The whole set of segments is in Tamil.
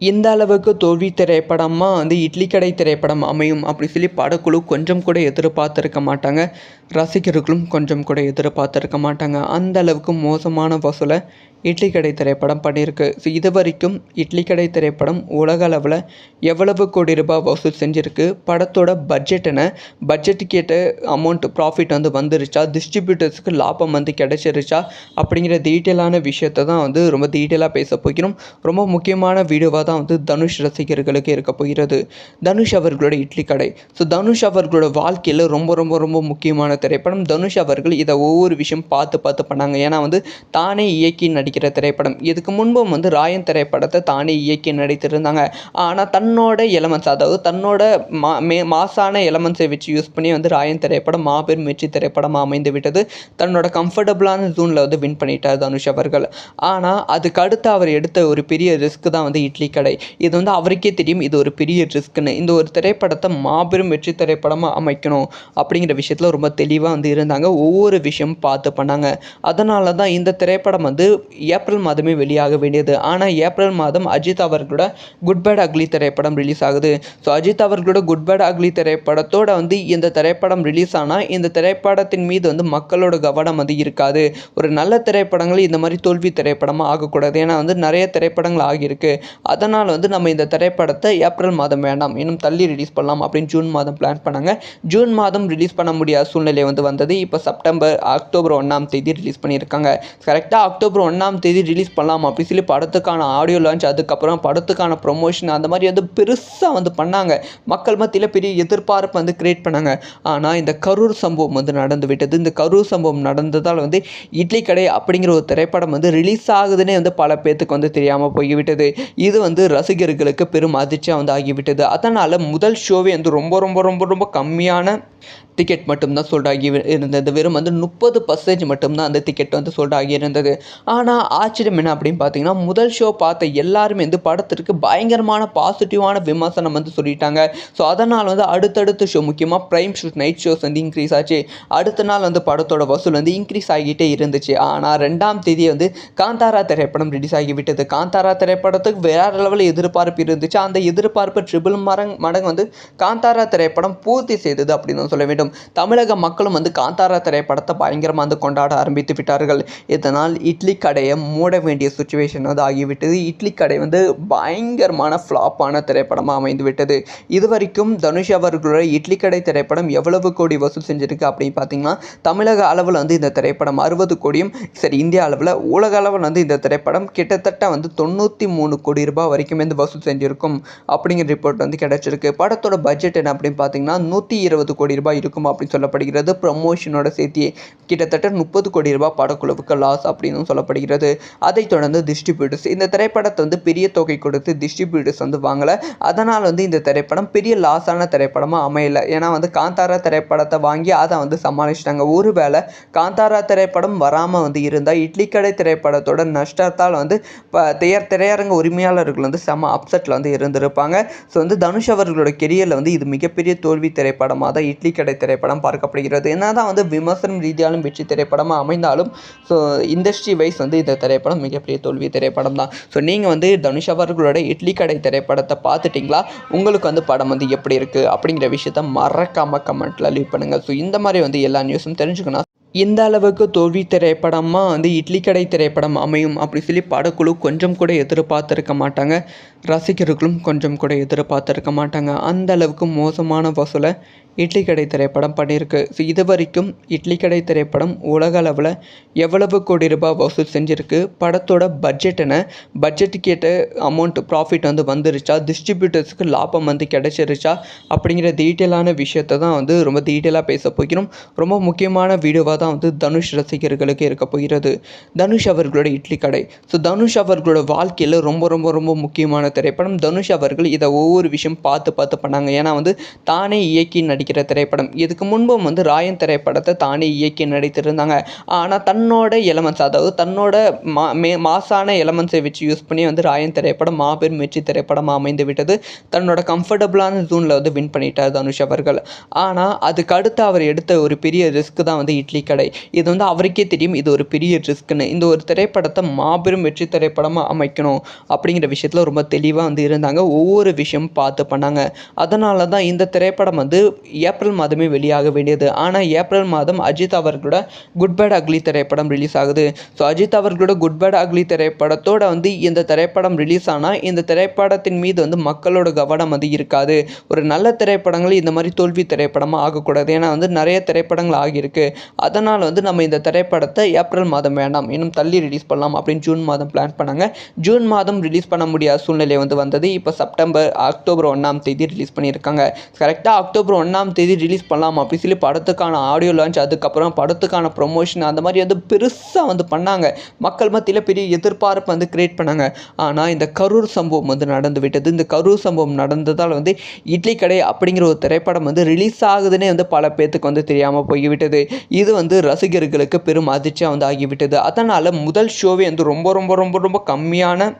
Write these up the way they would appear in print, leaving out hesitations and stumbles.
இந்த அளவுக்கு தோல்வி திரைப்படமா வந்து இட்லி கடை திரைப்படம் அமையும் அப்படி சொல்லி படக்குழு கொஞ்சம் கூட எதிர்பார்த்துருக்க மாட்டாங்க. ரசிகர்களும் கொஞ்சம் கூட எதிர்பார்த்துருக்க மாட்டாங்க. அந்த அளவுக்கு மோசமான வசூலை இட்லி கடை திரைப்படம் பண்ணியிருக்கு. ஸோ இது வரைக்கும் இட்லி கடை திரைப்படம் உலக அளவில் எவ்வளவு கோடி ரூபாய் வசூல் செஞ்சுருக்கு, படத்தோட பட்ஜெட் என்ன, பட்ஜெட்டுக்கு ஏற்ற அமௌண்ட் ப்ராஃபிட் வந்து வந்துருச்சா, டிஸ்ட்ரிபியூட்டர்ஸுக்கு லாபம் வந்து கிடைச்சிருச்சா அப்படிங்கிற டீட்டெயிலான விஷயத்தை தான் வந்து ரொம்ப டீட்டெயிலாக பேச போகிறோம். ரொம்ப முக்கியமான வீடியோவாக தான் வந்து தனுஷ் ரசிகர்களுக்கு இருக்க போகிறது. தனுஷ் அவர்களோட இட்லி கடை. ஸோ தனுஷ் அவர்களோட வாழ்க்கையில் ரொம்ப ரொம்ப ரொம்ப முக்கியமான திரைப்படம். தனுஷ் அவர்கள் இதை ஒவ்வொரு விஷயம் பார்த்து பண்ணாங்க. ஏன்னா வந்து தானே இயக்கி நடிக்கிற திரைப்படம். இதுக்கு முன்பும் வந்து ராயன் திரைப்படத்தை தானே இயக்கி நடித்திருந்தாங்க. ஆனால் தன்னோட எலமெண்ட்ஸ், அதாவது தன்னோட மாசான எலமெண்ட்ஸை வச்சு யூஸ் பண்ணி வந்து ராயன் திரைப்படம் மாபெரும் வெற்றி திரைப்படம் அமைந்து விட்டது. தன்னோட கம்ஃபர்டபுளான ஜூனில் வந்து வின் பண்ணிட்டார் தனுஷ் அவர்கள். ஆனால் அதுக்கு அடுத்து அவர் எடுத்த ஒரு பெரிய ரிஸ்க் தான் வந்து இட்லி கடை. இது வந்து அவருக்கே தெரியும் இது ஒரு பெரிய ரிஸ்க்னு. இந்த ஒரு திரைப்படத்தை மாபெரும் வெற்றி திரைப்படமாக அமைக்கணும் அப்படிங்கிற விஷயத்தில் ரொம்ப தெளிவாக வந்து இருந்தாங்க. ஒவ்வொரு விஷயம் பார்த்து பண்ணாங்க. அதனால தான் இந்த திரைப்படம் வந்து ஏப்ரல் மாதமே வெளியாக வேண்டியது. ஆனால் ஏப்ரல் மாதம் அஜித் அவர்களோட குட் பேட் அக்லி திரைப்படம் ரிலீஸ் ஆகுது. ஸோ அஜித் அவர்களோட குட் பேட் அக்லி திரைப்படத்தோட வந்து இந்த திரைப்படம் ரிலீஸ் ஆனால் இந்த திரைப்படத்தின் மீது வந்து மக்களோட கவனம் வந்து இருக்காது. ஒரு நல்ல திரைப்படங்கள் இந்த மாதிரி தோல்வி திரைப்படமாக ஆகக்கூடாது. ஏன்னா வந்து நிறைய திரைப்படங்கள் ஆகியிருக்கு. அதனால் வந்து நம்ம இந்த திரைப்படத்தை ஏப்ரல் மாதம் வேண்டாம், இன்னும் தள்ளி ரிலீஸ் பண்ணலாம் அப்படின்னு ஜூன் மாதம் பிளான் பண்ணாங்க. ஜூன் மாதம் ரிலீஸ் பண்ண முடியாத சூழ்நிலை வந்து வந்தது. இப்போ அக்டோபர் 1ஆம் தேதி ரிலீஸ் பண்ணியிருக்காங்க. கரெக்டாக அக்டோபர் 1ஆம் தேதி ரிலீஸ் பண்ணலாம் அப்படி சொல்லி படத்துக்கான ஆடியோ லான்ச், அதுக்கப்புறம் படத்துக்கான ப்ரொமோஷன் அந்த மாதிரி வந்து பெருசாக வந்து பண்ணாங்க. மக்கள் மத்தியில் பெரிய எதிர்பார்ப்பு வந்து கிரியேட் பண்ணாங்க. ஆனால் இந்த கரூர் சம்பவம் வந்து நடந்து விட்டது. இந்த கரூர் சம்பவம் நடந்ததால் வந்து இட்லி கடை அப்படிங்கிற ஒரு திரைப்படம் வந்து ரிலீஸ் ஆகுதுன்னே வந்து பல பேத்துக்கு வந்து தெரியாமல் போய்விட்டது. இது வந்து ரசிகர்களுக்கு பெரும் அதிர்ச்சியாக வந்து ஆகிவிட்டது. அதனால் முதல் ஷோவே வந்து ரொம்ப ரொம்ப ரொம்ப ரொம்ப கம்மியான டிக்கெட் மட்டும்தான் சோல்ட் ஆகி இருந்தது. வெறும் வந்து 30% மட்டும்தான் அந்த டிக்கெட் வந்து சோல்ட் ஆகி இருந்தது. ஆனால் ஆச்சரியம் என்ன அப்படின்னு பார்த்தீங்கன்னா, முதல் ஷோ பார்த்த எல்லாருமே வந்து படத்திற்கு பயங்கரமான பாசிட்டிவான விமர்சனம் வந்து சொல்லிட்டாங்க. ஸோ அதனால் வந்து அடுத்தடுத்த ஷோ, முக்கியமாக ப்ரைம் ஷோஸ், நைட் ஷோஸ் வந்து இன்க்ரீஸ் ஆச்சு. அடுத்த நாள் வந்து படத்தோட வசூல் வந்து இன்க்ரீஸ் ஆகிட்டே இருந்துச்சு. ஆனால் 2ஆம் தேதி வந்து காந்தாரா திரைப்படம் ரிலீஸ் ஆகிவிட்டது. காந்தாரா திரைப்படத்துக்கு வேற லெவலில் எதிர்பார்ப்பு இருந்துச்சு. அந்த எதிர்பார்ப்பு ட்ரிபிள் மடங்கு வந்து காந்தாரா திரைப்படம் பூர்த்தி செய்தது அப்படின்னு சொல்ல வேண்டும். தமிழக மக்களும் வந்து காந்தாரா திரைப்படத்தை பயங்கரமாக வந்து கொண்டாட ஆரம்பித்து விட்டார்கள். இதனால் இட்லி கடையை மூட வேண்டிய சுச்சுவேஷன் வந்து ஆகிவிட்டது. இட்லி கடை வந்து பயங்கரமான ஃப்ளாப்பான திரைப்படமாக அமைந்து விட்டது. இது வரைக்கும் தனுஷ் அவர்களோட இட்லி கடை திரைப்படம் எவ்வளவு கோடி வசூல் செஞ்சிருக்கு அப்படின்னு பார்த்தீங்கன்னா, தமிழக அளவில் வந்து இந்த திரைப்படம் 60 கோடியும், சரி இந்திய அளவில் உலக அளவில் வந்து இந்த திரைப்படம் கிட்டத்தட்ட வந்து 93 கோடி ரூபாய் வரைக்கும் வந்து வசூல் செஞ்சிருக்கும் அப்படிங்கிற ரிப்போர்ட் வந்து கிடைச்சிருக்கு. படத்தோட பட்ஜெட் என்ன அப்படின்னு பார்த்தீங்கன்னா 120 கோடி ரூபாய் இருக்கும் அப்படின்னு சொல்லப்படுகிறது. ப்ரமோஷனோட சேர்த்தியே கிட்டத்தட்ட 30 கோடி ரூபாய் படக்குழுவுக்கு லாஸ் அப்படின்னு சொல்லப்படுகிறது. அதைத் தொடர்ந்து டிஸ்ட்ரிபியூட்டர்ஸ் இந்த திரைப்படத்தை வந்து பெரிய தொகை கொடுத்து டிஸ்ட்ரிபியூட்டர்ஸ் வந்து வாங்கலை. அதனால் வந்து இந்த திரைப்படம் பெரிய லாஸான திரைப்படமாக அமையலை. ஏன்னா வந்து காந்தாரா திரைப்படத்தை வாங்கி அதை வந்து சமாளிச்சிட்டாங்க. ஒருவேளை காந்தாரா திரைப்படம் வராமல் வந்து இருந்தால் இட்லி கடை திரைப்படத்தோட நஷ்டத்தால் வந்து திரையரங்க உரிமையாளர்கள் வந்து செம அப்செட்டில் வந்து இருந்திருப்பாங்க. ஸோ வந்து தனுஷ் அவர்களோட கெரியரில் வந்து இது மிகப்பெரிய தோல்வி திரைப்படமாக தான் இட்லி கடை திரைப்படம் பார்க்கப்படுகிறது. என்னதான் வந்து விமர்சனம் ரீதியாலும் வெற்றி திரைப்படமாக அமைந்தாலும் ஸோ இண்டஸ்ட்ரி வைஸ் வந்து இந்த திரைப்படம் மிகப்பெரிய தோல்வி திரைப்படம் தான். ஸோ நீங்கள் வந்து தனுஷ் அவர்களோட இட்லி கடை திரைப்படத்தை பார்த்துட்டிங்களா? உங்களுக்கு வந்து படம் வந்து எப்படி இருக்குது அப்படிங்கிற விஷயத்த மறக்காமல் கமெண்ட்டில் லீவ் பண்ணுங்கள். ஸோ இந்த மாதிரி வந்து எல்லா நியூஸும் தெரிஞ்சுக்கணும். இந்த அளவுக்கு தோல்வி திரைப்படமாக வந்து இட்லி கடை திரைப்படம் அமையும் அப்படி சொல்லி படக்குழு கொஞ்சம் கூட எதிர்பார்த்துருக்க மாட்டாங்க. ரசிகர்களும் கொஞ்சம் கூட எதிர்பார்த்துருக்க மாட்டாங்க. அந்த அளவுக்கு மோசமான வசூலை இட்லி கடை திரைப்படம் பண்ணியிருக்கு. ஸோ இது வரைக்கும் இட்லி கடை திரைப்படம் உலக அளவில் எவ்வளவு கோடி ரூபாய் வசூல் செஞ்சுருக்கு, படத்தோட பட்ஜெட் என்ன, பட்ஜெட்டுக்கு ஏற்ற அமௌண்ட் ப்ராஃபிட் வந்து வந்துருச்சா, டிஸ்ட்ரிபியூட்டர்ஸுக்கு லாபம் வந்து கிடைச்சிருச்சா அப்படிங்கிற டீட்டெயிலான விஷயத்தை தான் வந்து ரொம்ப டீட்டெயிலாக பேச போகிறோம். ரொம்ப முக்கியமான வீடியோவாக தான் வந்து தனுஷ் ரசிகர்களுக்கு இருக்க போகிறது. தனுஷ் அவர்களோட இட்லி கடை. ஸோ தனுஷ் அவர்களோட வாழ்க்கையில் ரொம்ப ரொம்ப ரொம்ப முக்கியமான திரைப்படம். தனுஷ் அவர்கள் இதை ஒவ்வொரு விஷயம் பார்த்து பண்ணாங்க. ஏன்னா வந்து தானே இயக்கி நடிக்கிற திரைப்படம். இதுக்கு முன்பும் வந்து ராயன் திரைப்படத்தை தானே இயக்கி நடித்திருந்தாங்க. ஆனால் தன்னோட எலமெண்ட்ஸ், அதாவது தன்னோட மாசான எலமெண்ட்ஸை வச்சு யூஸ் பண்ணி வந்து ராயன் திரைப்படம் மாபெரும் வெற்றி திரைப்படமாக அமைந்து விட்டது. தன்னோட கம்ஃபர்டபுளான ஜூனில் வந்து வின் பண்ணிட்டார் தனுஷ் அவர்கள். ஆனால் அதுக்கு அடுத்து அவர் எடுத்த ஒரு பெரிய ரிஸ்க் தான் வந்து இட்லி கடை. இது வந்து அவருக்கே தெரியும் இது ஒரு பெரிய ரிஸ்க்குன்னு. இந்த ஒரு திரைப்படத்தை மாபெரும் வெற்றி திரைப்படமாக அமைக்கணும் அப்படிங்கிற விஷயத்தில் ரொம்ப தெளிவாக வந்து இருந்தாங்க. ஒவ்வொரு விஷயமும் பார்த்து பண்ணாங்க. அதனால தான் இந்த திரைப்படம் வந்து ஏப்ரல் மாதமே வெளியாக வேண்டியது. ஆனால் ஏப்ரல் மாதம் அஜித் அவர்களோட குட் பேட் அக்லி திரைப்படம் ரிலீஸ் ஆகுது. ஸோ அஜித் அவர்களோட குட் பேட் அக்லி திரைப்படத்தோட வந்து இந்த திரைப்படம் ரிலீஸ் ஆனால் இந்த திரைப்படத்தின் மீது வந்து மக்களோட கவனம் வந்து இருக்காது. ஒரு நல்ல திரைப்படங்கள் இந்த மாதிரி தோல்வி திரைப்படமாக ஆகக்கூடாது. ஏன்னா வந்து நிறைய திரைப்படங்கள் ஆகியிருக்கு. அதனால் வந்து நம்ம இந்த திரைப்படத்தை ஏப்ரல் மாதம் வேண்டாம், இன்னும் தள்ளி ரிலீஸ் பண்ணலாம் அப்படின்னு ஜூன் மாதம் பிளான் பண்ணாங்க. ஜூன் மாதம் ரிலீஸ் பண்ண முடியாத சூழ்நிலை வந்து வந்தது. இப்போ அக்டோபர் 1ஆம் தேதி ரிலீஸ் பண்ணியிருக்காங்க. கரெக்டாக அக்டோபர் 1ஆம் தேதி ரிலீஸ் பண்ணலாம் அப்படி சொல்லி படத்துக்கான ஆடியோ லான்ச், அதுக்கப்புறம் படத்துக்கான ப்ரொமோஷன் அந்த மாதிரி வந்து பெருசாக வந்து பண்ணாங்க. மக்கள் மத்தியில் பெரிய எதிர்பார்ப்பு வந்து கிரியேட் பண்ணாங்க. ஆனால் இந்த கரூர் சம்பவம் வந்து நடந்து விட்டது. இந்த கரூர் சம்பவம் நடந்ததால் வந்து இட்லி கடை அப்படிங்கிற ஒரு திரைப்படம் வந்து ரிலீஸ் ஆகுதுன்னே வந்து பல பேத்துக்கு வந்து தெரியாமல் போய்விட்டது. இது வந்து ரசிகர்களுக்கு பெரும் அதிர்ச்சியாக வந்து ஆகிவிட்டது. அதனால் முதல் ஷோவே வந்து ரொம்ப ரொம்ப ரொம்ப ரொம்ப கம்மியான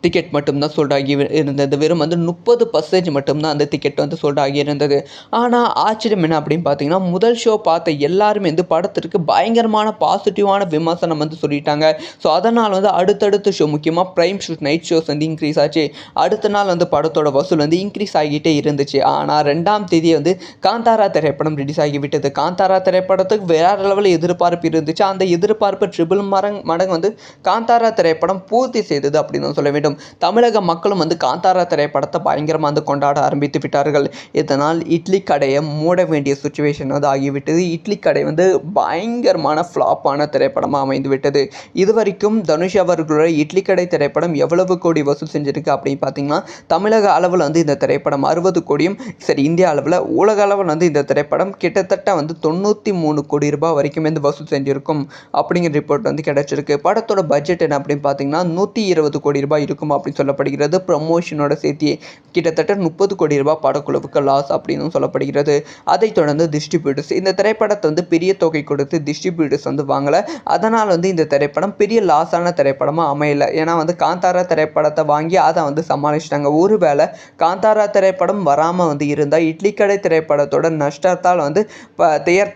டிக்கெட் மட்டும்தான் சோல்ட் ஆகி இருந்தது. வெறும் வந்து 30% மட்டும்தான் அந்த டிக்கெட் வந்து சோல்ட் ஆகி இருந்தது. ஆனால் ஆச்சரியம் என்ன அப்படின்னு பார்த்தீங்கன்னா, முதல் ஷோ பார்த்த எல்லாருமே வந்து படத்திற்கு பயங்கரமான பாசிட்டிவான விமர்சனம் வந்து சொல்லிட்டாங்க. ஸோ அதனால் வந்து அடுத்தடுத்த ஷோ, முக்கியமாக ப்ரைம் ஷோ, நைட் ஷோஸ் வந்து இன்க்ரீஸ் ஆச்சு. அடுத்த நாள் வந்து படத்தோட வசூல் வந்து இன்க்ரீஸ் ஆகிட்டே இருந்துச்சு. ஆனால் 2ஆம் தேதி வந்து காந்தாரா திரைப்படம் ரிலீஸ் ஆகிவிட்டது. காந்தாரா திரைப்படத்துக்கு வேற லெவலில் எதிர்பார்ப்பு இருந்துச்சு. அந்த எதிர்பார்ப்பு ட்ரிபிள் மடங்கு வந்து காந்தாரா திரைப்படம் பூர்த்தி செய்தது அப்படின்னு சொல்ல வேண்டும். தமிழக மக்களும் வந்து காந்தாரா திரைப்படத்தை பயங்கரமாக வந்து கொண்டாட ஆரம்பித்து விட்டார்கள். இதனால் இட்லி கடையை மூட வேண்டிய சுச்சுவேஷன் வந்து ஆகிவிட்டது. இட்லி கடை வந்து பயங்கரமான ஃப்ளாப்பான திரைப்படமாக அமைந்து விட்டது. இதுவரைக்கும் தனுஷ் அவர்களோட இட்லி கடை திரைப்படம் எவ்வளவு கோடி வசூல் செஞ்சிருக்கு அப்படின்னு பார்த்தீங்கன்னா, தமிழக அளவில் வந்து இந்த திரைப்படம் 60 கோடியும், சரி இந்திய அளவில், உலக அளவில் வந்து இந்த திரைப்படம் கிட்டத்தட்ட வந்து 93 கோடி ரூபாய் வரைக்கும் வந்து வசூல் செஞ்சிருக்கும் அப்படிங்கிற ரிப்போர்ட் வந்து கிடைச்சிருக்கு. படத்தோட பட்ஜெட் என்ன அப்படின்னு பார்த்தீங்கன்னா 120 கோடி ரூபாய் இருக்கும் அப்படின்னு சொல்லப்படுகிறது. ப்ரமோஷனோட சேர்த்து கிட்டத்தட்ட 30 கோடி ரூபாய் படக்குழுவுக்கு லாஸ் அப்படின்னு சொல்லப்படுகிறது. அதைத் தொடர்ந்து டிஸ்ட்ரிபியூட்டர்ஸ் இந்த திரைப்படத்தை வந்து பெரிய தொகை கொடுத்து டிஸ்ட்ரிபியூட்டர்ஸ் வந்து வாங்கலை. அதனால் வந்து இந்த திரைப்படம் பெரிய லாஸான திரைப்படமாக அமையலை. ஏன்னா வந்து காந்தாரா திரைப்படத்தை வாங்கி அதை வந்து சமாளிச்சிட்டாங்க. ஒருவேளை காந்தாரா திரைப்படம் வராமல் வந்து இருந்தால் இட்லி கடை திரைப்படத்தோட நஷ்டத்தால் வந்து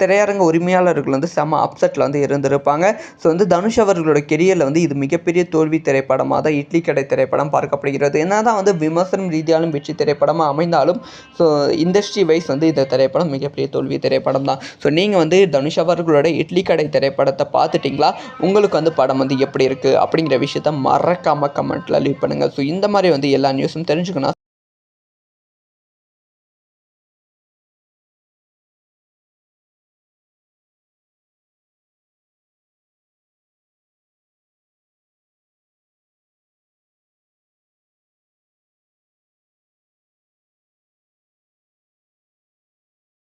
திரையரங்க உரிமையாளர்கள் வந்து செம அப்செட்டில் வந்து இருந்திருப்பாங்க. ஸோ வந்து தனுஷ் அவர்களோட கெரியரில் வந்து இது மிகப்பெரிய தோல்வி திரைப்படமாக தான் இட்லி கடை திரைப்படம் பார்க்கப்படுகிறது. என்னதான் வந்து விமர்சனம் ரீதியாலும் வெற்றி திரைப்படமாக அமைந்தாலும், ஸோ இண்டஸ்ட்ரி வைஸ் வந்து இந்த திரைப்படம் மிகப்பெரிய தோல்வி திரைப்படம் தான். ஸோ நீங்கள் வந்து தனுஷ் அவர்களோட இட்லி கடை திரைப்படத்தை பார்த்துட்டிங்களா? உங்களுக்கு வந்து படம் வந்து எப்படி இருக்குது அப்படிங்கிற விஷயத்த மறக்காமல் கமெண்ட்டில் லீவ் பண்ணுங்கள். ஸோ இந்த மாதிரி வந்து எல்லா நியூஸும் தெரிஞ்சுக்கணும்.